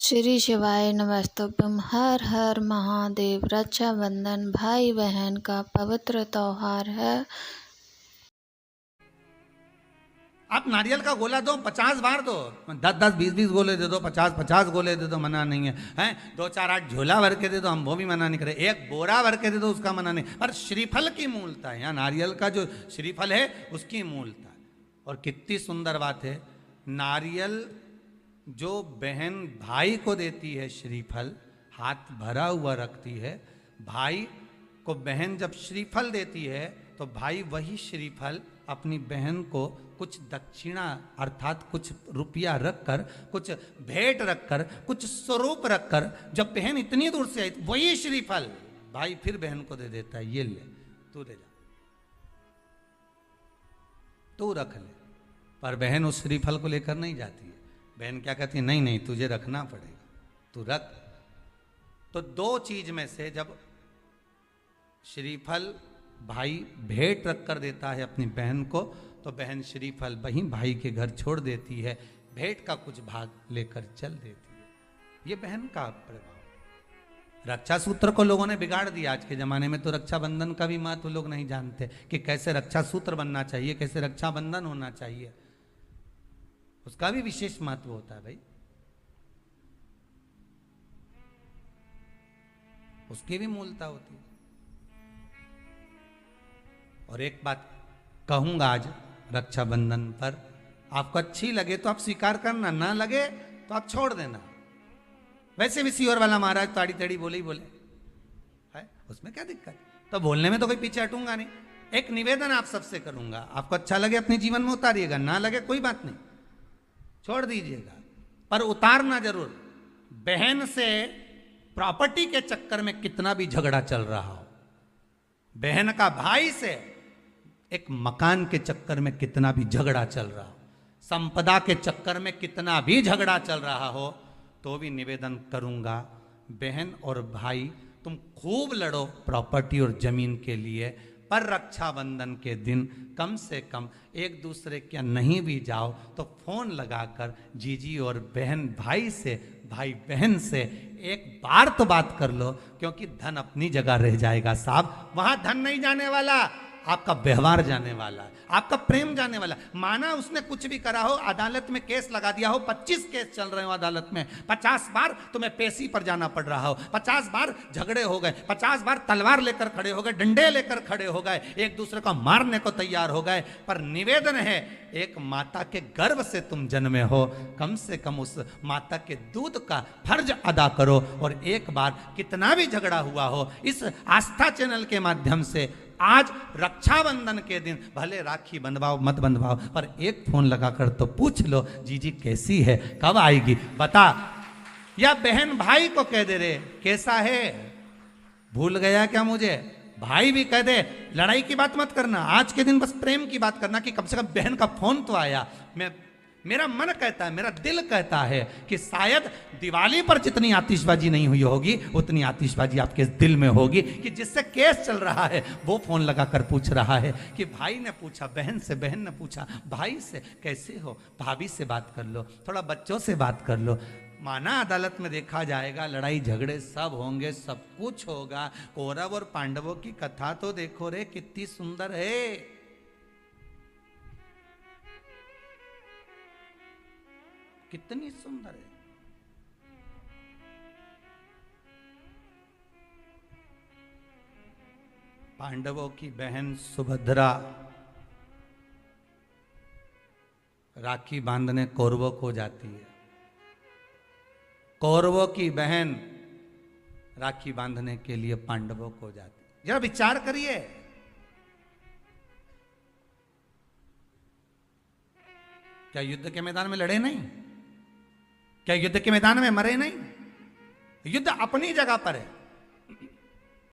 श्री शिवाय नमस्तुभ्यं। हर हर महादेव। रक्षाबंधन भाई बहन का पवित्र त्योहार है। आप नारियल का गोला दो 50 बार दो, 10-10, 20-20 गोले दे दो, 50-50 गोले दे दो, मना नहीं है। हैं 2-4-8 झोला भर के दे दो, हम वो भी मना नहीं करे। एक बोरा भर के दे दो, उसका मना नहीं। पर श्रीफल की मूलता है, यहाँ नारियल का जो श्रीफल है उसकी मूलता है। और कितनी सुंदर बात है, नारियल जो बहन भाई को देती है श्रीफल, हाथ भरा हुआ रखती है, भाई को बहन जब श्रीफल देती है तो भाई वही श्रीफल अपनी बहन को कुछ दक्षिणा अर्थात कुछ रुपया रखकर, कुछ भेंट रखकर, कुछ स्वरूप रखकर, जब बहन इतनी दूर से आई वही श्रीफल भाई फिर बहन को दे देता है, ये ले तू ले जा, तू रख ले। पर बहन उस श्रीफल को लेकर नहीं जाती है। बहन क्या कहती है, नहीं नहीं तुझे रखना पड़ेगा, तू रख। तो दो चीज में से जब श्रीफल भाई भेंट रख कर देता है अपनी बहन को, तो बहन श्रीफल वहीं भाई के घर छोड़ देती है, भेंट का कुछ भाग लेकर चल देती है। ये बहन का प्रभाव। रक्षा सूत्र को लोगों ने बिगाड़ दिया आज के जमाने में, तो रक्षाबंधन का भी महत्व लोग नहीं जानते कि कैसे रक्षा सूत्र बनना चाहिए, कैसे रक्षाबंधन होना चाहिए। उसका भी विशेष महत्व होता है भाई, उसकी भी मूलता होती है। और एक बात कहूंगा आज रक्षाबंधन पर, आपको अच्छी लगे तो आप स्वीकार करना, ना लगे तो आप छोड़ देना। वैसे भी सीहोर वाला महाराज ताड़ी तड़ी बोले ही बोले है, उसमें क्या दिक्कत। तो बोलने में तो कोई पीछे हटूंगा नहीं। एक निवेदन आप सबसे करूंगा, आपको अच्छा लगे अपने जीवन में उतारिएगा, ना लगे कोई बात नहीं, छोड़ दीजिएगा, पर उतारना जरूर। बहन से प्रॉपर्टी के चक्कर में कितना भी झगड़ा चल रहा हो, बहन का भाई से एक मकान के चक्कर में कितना भी झगड़ा चल रहा हो, संपदा के चक्कर में कितना भी झगड़ा चल रहा हो, तो भी निवेदन करूंगा, बहन और भाई तुम खूब लड़ो प्रॉपर्टी और जमीन के लिए, पर रक्षाबंधन के दिन कम से कम एक दूसरे के नहीं भी जाओ तो फोन लगाकर जीजी और बहन भाई से, भाई बहन से एक बार तो बात कर लो, क्योंकि धन अपनी जगह रह जाएगा साहब। वहां धन नहीं जाने वाला, आपका व्यवहार जाने वाला है, आपका प्रेम जाने वाला। माना उसने कुछ भी करा हो, अदालत में केस लगा दिया हो, 25 केस चल रहे हो अदालत में, 50 बार तुम्हें पेशी पर जाना पड़ रहा हो, 50 बार झगड़े हो गए, 50 बार तलवार लेकर खड़े हो गए, डंडे लेकर खड़े हो गए, एक दूसरे को मारने को तैयार हो गए, पर निवेदन है, एक माता के गर्भ से तुम जन्मे हो, कम से कम उस माता के दूध का फर्ज अदा करो। और एक बार कितना भी झगड़ा हुआ हो, इस आस्था चैनल के माध्यम से आज रक्षाबंधन के दिन भले राखी बंधवाओ मत बंधवाओ, पर एक फोन लगाकर तो पूछ लो, जीजी कैसी है, कब आएगी बता। या बहन भाई को कह दे रे कैसा है, भूल गया क्या मुझे, भाई भी कह दे। लड़ाई की बात मत करना, आज के दिन बस प्रेम की बात करना कि कम से कम बहन का फोन तो आया। मेरा मन कहता है, मेरा दिल कहता है कि शायद दिवाली पर जितनी आतिशबाजी नहीं हुई होगी उतनी आतिशबाजी आपके दिल में होगी, कि जिससे केस चल रहा है वो फोन लगाकर पूछ रहा है कि भाई ने पूछा बहन से, बहन ने पूछा भाई से, कैसे हो, भाभी से बात कर लो, थोड़ा बच्चों से बात कर लो। माना अदालत में देखा जाएगा, लड़ाई झगड़े सब होंगे, सब कुछ होगा, कौरव और पांडवों की कथा तो देखो रे कितनी सुंदर है। कितनी सुंदर है। पांडवों की बहन सुभद्रा राखी बांधने कौरवों को जाती है, कौरवों की बहन राखी बांधने के लिए पांडवों को जाती है। जरा विचार करिए, क्या युद्ध के मैदान में लड़े नहीं, क्या युद्ध के मैदान में मरे नहीं, युद्ध अपनी जगह पर है।